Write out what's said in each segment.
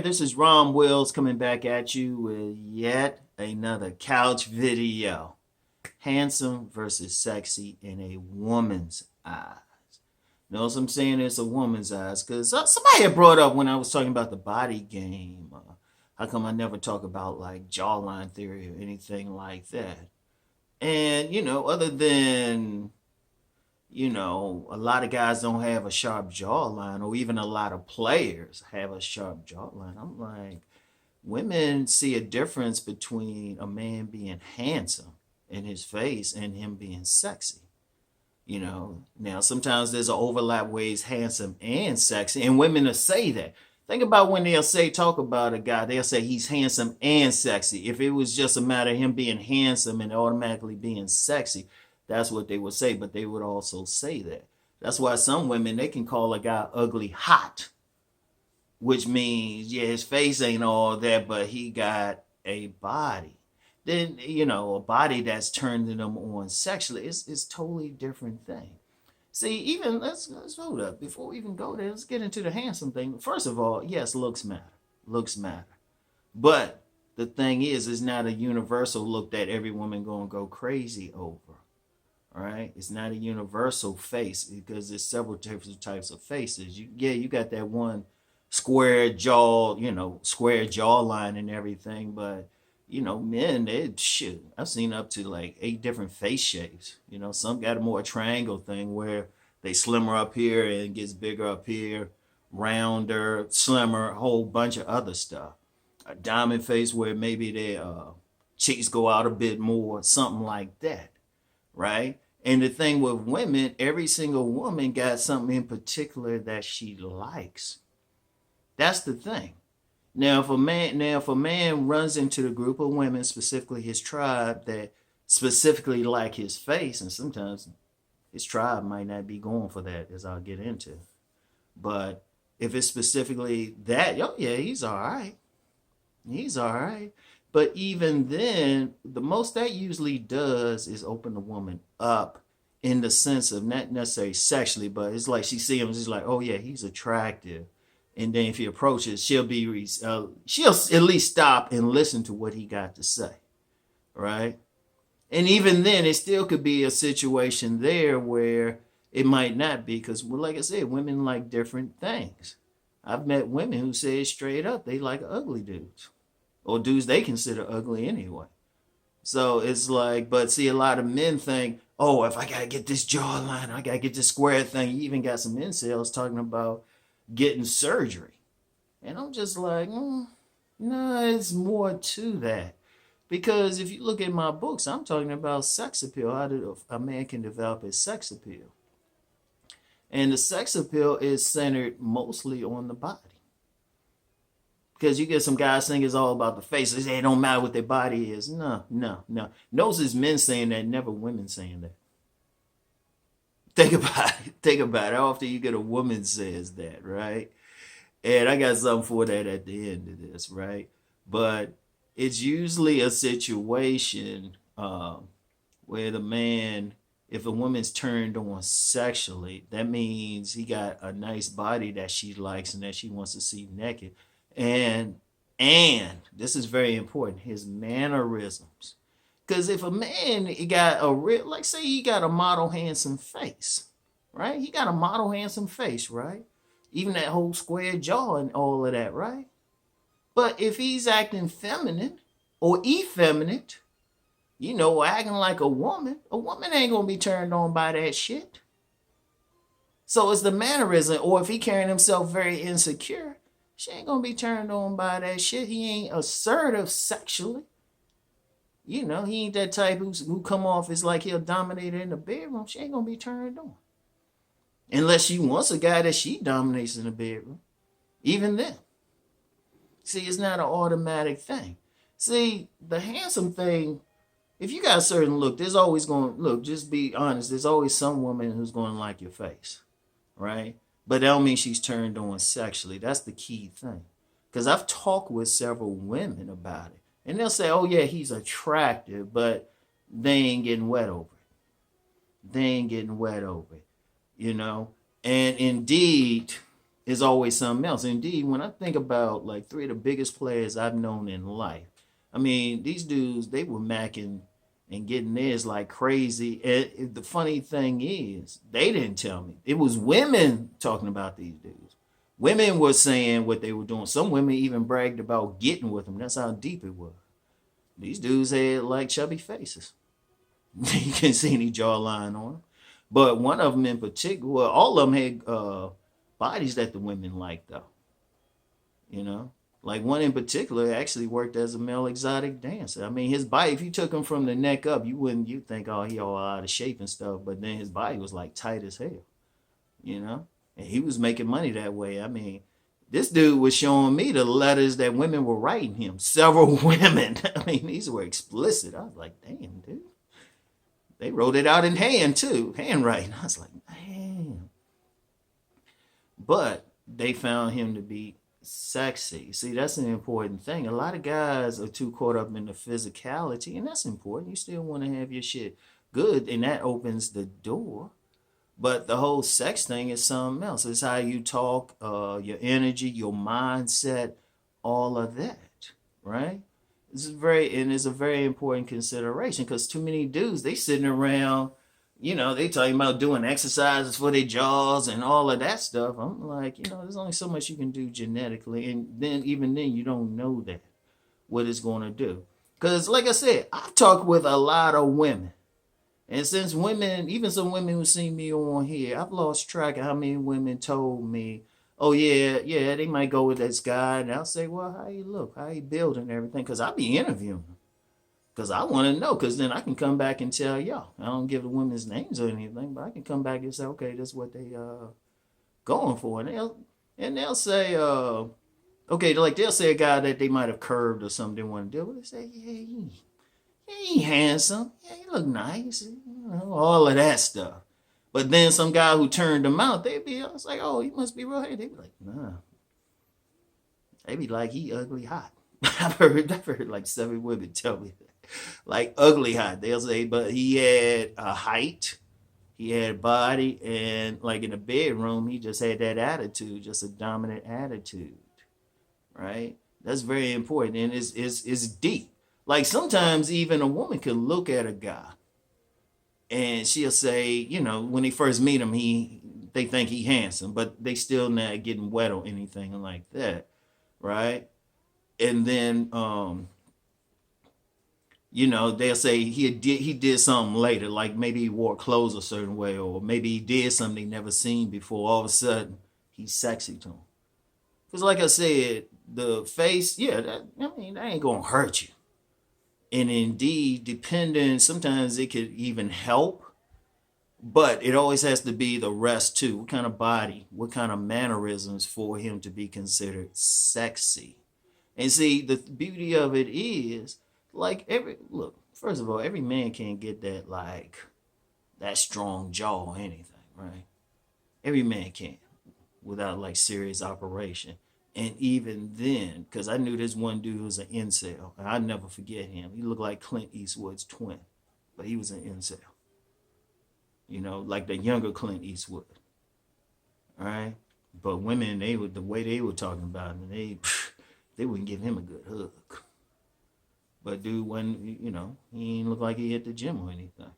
This is Rom Wills coming back at you with yet another couch video. Handsome versus sexy in a woman's eyes. Notice I'm saying it's a woman's eyes because somebody had brought up when I was talking about the body game. How come I never talk about like jawline theory or anything like that? And, other than a lot of guys don't have a sharp jawline, or even a lot of players have a sharp jawline. I'm like, women see a difference between a man being handsome in his face and him being sexy. Now sometimes there's an overlap where he's handsome and sexy, and women will say that. Think about when they'll talk about a guy, they'll say he's handsome and sexy. If it was just a matter of him being handsome and automatically being sexy, that's what they would say, but they would also say that. That's why some women, they can call a guy ugly hot, which means, yeah, his face ain't all that, but he got a body. Then, a body that's turning them on sexually is totally different thing. See, even, let's hold up. Before we even go there, let's get into the handsome thing. First of all, yes, looks matter. Looks matter. But the thing is, it's not a universal look that every woman gonna go crazy over. All right, it's not a universal face because there's several different types of faces. You got that one square jaw, square jawline and everything, but men, I've seen up to like 8 different face shapes. Some got a more triangle thing where they slimmer up here and gets bigger up here, rounder, slimmer, a whole bunch of other stuff. A diamond face where maybe their cheeks go out a bit more, something like that. Right? And the thing with women, every single woman got something in particular that she likes. That's the thing. Now, if a man runs into the group of women, specifically his tribe, that specifically like his face, and sometimes his tribe might not be going for that, as I'll get into. But if it's specifically that, oh yeah, he's all right. He's all right. But even then, the most that usually does is open the woman up in the sense of not necessarily sexually, but it's like she sees him, she's like, oh yeah, he's attractive. And then if he approaches, she'll at least stop and listen to what he got to say, right? And even then, it still could be a situation there where it might not be, because, well, like I said, women like different things. I've met women who say straight up they like ugly dudes, or dudes they consider ugly anyway. So it's like, but see, a lot of men think, oh, if I gotta get this jawline, I gotta get this square thing. You even got some incels talking about getting surgery. And I'm just like, no, it's more to that. Because if you look at my books, I'm talking about sex appeal, how a man can develop his sex appeal. And the sex appeal is centered mostly on the body. Because you get some guys think it's all about the face. They say it don't matter what their body is. No. Notice it's men saying that, never women saying that. Think about it. How often you get a woman says that, right? And I got something for that at the end of this, right? But it's usually a situation where the man, if a woman's turned on sexually, that means he got a nice body that she likes and that she wants to see naked. And this is very important, his mannerisms. Because if a man he got a real, like say he got a model handsome face, right? He got a model handsome face, right? Even that whole square jaw and all of that, right? But if he's acting feminine or effeminate, acting like a woman ain't gonna be turned on by that shit. So it's the mannerism, or if he carrying himself very insecure, she ain't gonna be turned on by that shit. He ain't assertive sexually. He ain't that type who come off as like he'll dominate her in the bedroom. She ain't gonna be turned on. Unless she wants a guy that she dominates in the bedroom. Even then. See, it's not an automatic thing. See, the handsome thing, if you got a certain look, there's always going to, look, just be honest, there's always some woman who's going to like your face, right? But that don't mean she's turned on sexually. That's the key thing. Because I've talked with several women about it. And they'll say, oh, yeah, he's attractive, but they ain't getting wet over it. And indeed, It's always something else. Indeed, when I think about like three of the biggest players I've known in life, I mean, these dudes, they were macking and getting theirs like crazy. And the funny thing is, they didn't tell me. It was women talking about these dudes. Women were saying what they were doing. Some women even bragged about getting with them. That's how deep it was. These dudes had like chubby faces. You can't see any jawline on them. But one of them in particular, well, all of them had bodies that the women liked, though. You know, like one in particular actually worked as a male exotic dancer. I mean, his body, if you took him from the neck up, you'd think, oh, he all out of shape and stuff. But then his body was like tight as hell, you know, and he was making money that way. I mean, this dude was showing me the letters that women were writing him. Several women. I mean, these were explicit. I was like, damn, dude. They wrote it out in hand too, handwriting. I was like, damn. But they found him to be sexy. See, that's an important thing. A lot of guys are too caught up in the physicality, and that's important. You still want to have your shit good, and that opens the door. But the whole sex thing is something else. It's how you talk, your energy, your mindset, all of that, right? It's a very important consideration because too many dudes, they sitting around, you know, they talking about doing exercises for their jaws and all of that stuff. I'm like, you know, there's only so much you can do genetically, and then even then you don't know that what it's going to do. Because like I said, I've talked with a lot of women. And since women, even some women who see me on here, I've lost track of how many women told me, oh yeah, they might go with this guy. And I'll say, well, how you look, how you build and everything. Because I'll be interviewing them. Because I want to know. Because then I can come back and tell y'all. I don't give the women's names or anything, but I can come back and say, okay, this is what they going for. And they'll say, okay, like they'll say a guy that they might have curved or something they want to deal with. They say, yeah, he handsome. Yeah, he look nice. You know, all of that stuff. But then some guy who turned them out, they'd be, I was like, oh, he must be real. They'd be like, nah. They'd be like, he ugly hot. I've heard like 7 women tell me that. Like ugly hot. They'll say, but he had a height, he had a body, and like in the bedroom, he just had that attitude, just a dominant attitude. Right? That's very important. And it's deep. Like sometimes even a woman can look at a guy and she'll say, you know, when they first meet him, they think he handsome, but they still not getting wet or anything like that, right? And then, you know, they'll say he did something later, like maybe he wore clothes a certain way, or maybe he did something they never seen before. All of a sudden, he's sexy to them. Because, like I said, the face, yeah, that ain't gonna hurt you. And indeed, depending, sometimes it could even help, but it always has to be the rest too. What kind of body, what kind of mannerisms for him to be considered sexy. And see, the beauty of it is, like first of all, every man can't get that, like, that strong jaw or anything, right? Every man can't without, like, serious operation. And even then, because I knew this one dude was an incel, and I'll never forget him. He looked like Clint Eastwood's twin, but he was an incel. You know, like the younger Clint Eastwood. All right? But women, the way they were talking about him, they wouldn't give him a good hug. But dude wasn't, you know, he didn't look like he hit the gym or anything.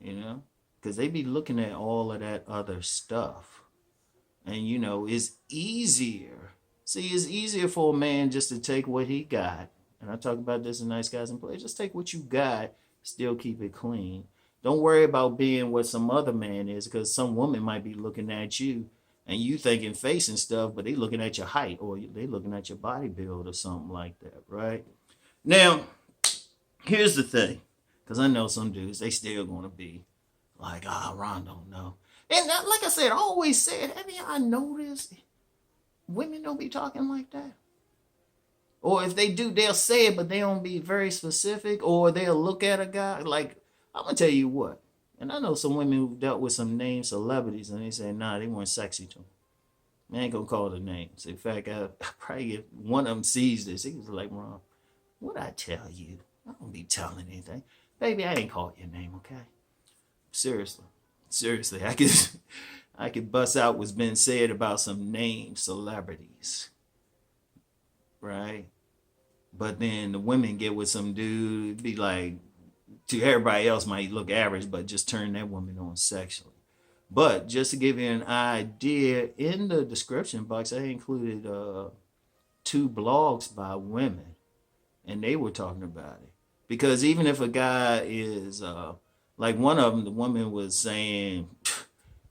You know? Because they be looking at all of that other stuff. And, you know, it's easier. See, it's easier for a man just to take what he got. And I talk about this in Nice Guys and Play. Just take what you got, still keep it clean. Don't worry about being what some other man is, because some woman might be looking at you and you thinking face and stuff, but they looking at your height or they looking at your body build or something like that, right? Now, here's the thing, because I know some dudes, they still going to be like, Ron don't know. And like I said, I always said, have y'all noticed women don't be talking like that? Or if they do, they'll say it, but they don't be very specific, or they'll look at a guy. Like, I'm going to tell you what. And I know some women who've dealt with some named celebrities, and they say, nah, they weren't sexy to them. I ain't going to call the names. In fact, I probably if one of them sees this, he was like, Ron, what'd I tell you? I don't be telling anything. Baby, I ain't called your name, okay? Seriously, I could bust out what's been said about some named celebrities, right? But then the women get with some dude, be like, to everybody else might look average, but just turn that woman on sexually. But just to give you an idea, in the description box, I included 2 blogs by women, and they were talking about it. Because even if a guy is, like one of them, the woman was saying,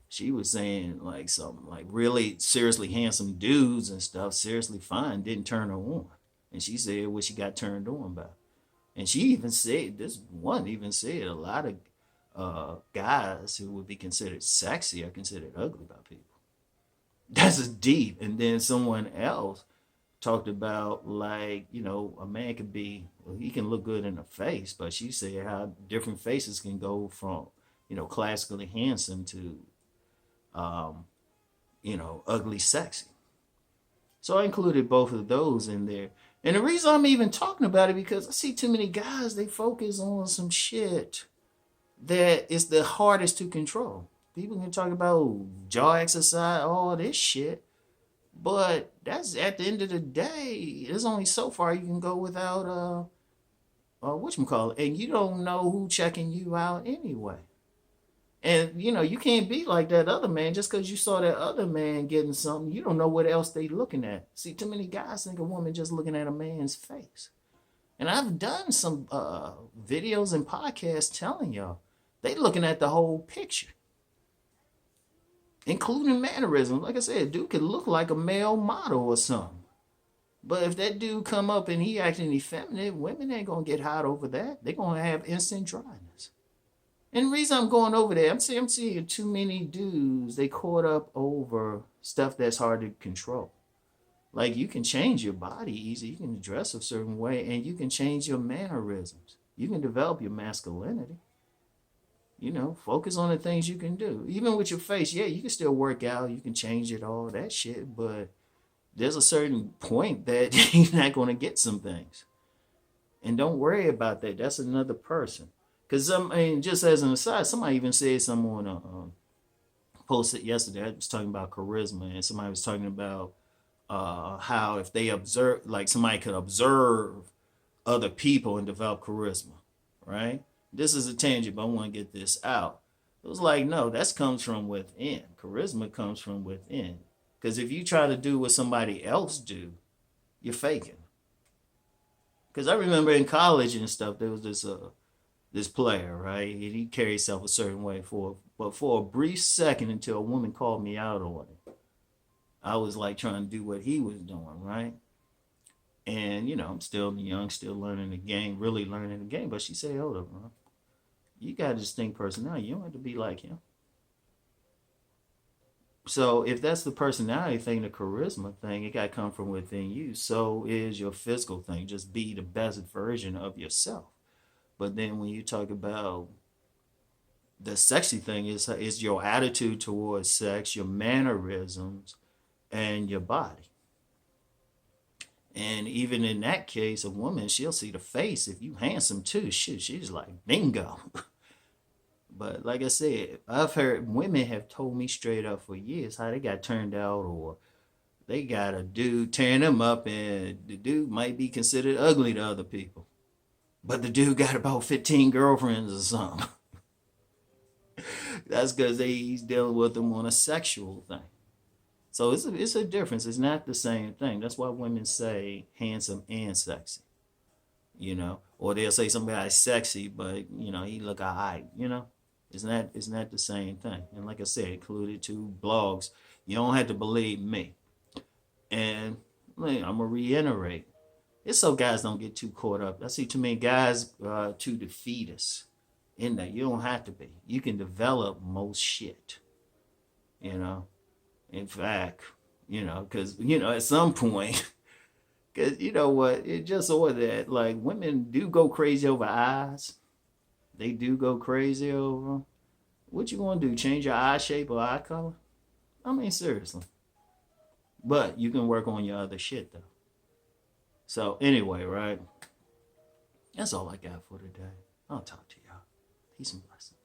she was saying like something like really seriously handsome dudes and stuff, seriously fine, didn't turn her on. And she said what she got turned on by. And she even said, this one even said a lot of guys who would be considered sexy are considered ugly by people. That's deep. And then someone else talked about like, a man could be, well, he can look good in the face, but she said how different faces can go from, classically handsome to, ugly sexy. So I included both of those in there. And the reason I'm even talking about it because I see too many guys, they focus on some shit that is the hardest to control. People can talk about jaw exercise, all this shit, but that's at the end of the day, there's only so far you can go without whatchamacallit, and you don't know who checking you out anyway. And you can't be like that other man just because you saw that other man getting something. You don't know what else they looking at. See, too many guys think a woman just looking at a man's face. And I've done some videos and podcasts telling y'all they looking at the whole picture, including mannerisms. Like I said, dude could look like a male model or something. But if that dude come up and he acting effeminate, women ain't gonna get hot over that. They're gonna have instant dryness. And the reason I'm going over there, I'm seeing too many dudes, they caught up over stuff that's hard to control. Like you can change your body easy, you can dress a certain way, and you can change your mannerisms. You can develop your masculinity. Focus on the things you can do. Even with your face, yeah, you can still work out, you can change it, all that shit, but there's a certain point that you're not going to get some things. And don't worry about that. That's another person. Because, just as an aside, somebody even said something on a post it yesterday. I was talking about charisma, and somebody was talking about how if they observe, like somebody could observe other people and develop charisma, right? This is a tangent, but I want to get this out. It was like, no, that comes from within. Charisma comes from within. Because if you try to do what somebody else do, you're faking. Because I remember in college and stuff, there was this player, right? And he carried himself a certain way for a brief second until a woman called me out on it. I was like trying to do what he was doing, right? And I'm still young, still learning the game, really learning the game. But she said, hold up, bro. You got a distinct personality. You don't have to be like him. So if that's the personality thing, the charisma thing, it got to come from within you. So is your physical thing. Just be the best version of yourself. But then when you talk about the sexy thing, is your attitude towards sex, your mannerisms, and your body. And even in that case, a woman, she'll see the face. If you handsome too, shit, she's like, bingo. But like I said, I've heard women have told me straight up for years how they got turned out, or they got a dude tearing them up, and the dude might be considered ugly to other people. But the dude got about 15 girlfriends or something. That's because he's dealing with them on a sexual thing. So it's a difference. It's not the same thing. That's why women say handsome and sexy, or they'll say somebody's sexy, but he look alright, It's not the same thing. And like I said, included 2 blogs. You don't have to believe me. And I'm gonna reiterate. It's so guys don't get too caught up. I see too many guys to defeat us in that. You don't have to be. You can develop most shit. In fact, because at some point, because you know what, it just so that like women do go crazy over eyes. They do go crazy over. What you gonna do? Change your eye shape or eye color? I mean, seriously. But you can work on your other shit though. So anyway, right? That's all I got for today. I'll talk to y'all. Peace and blessings.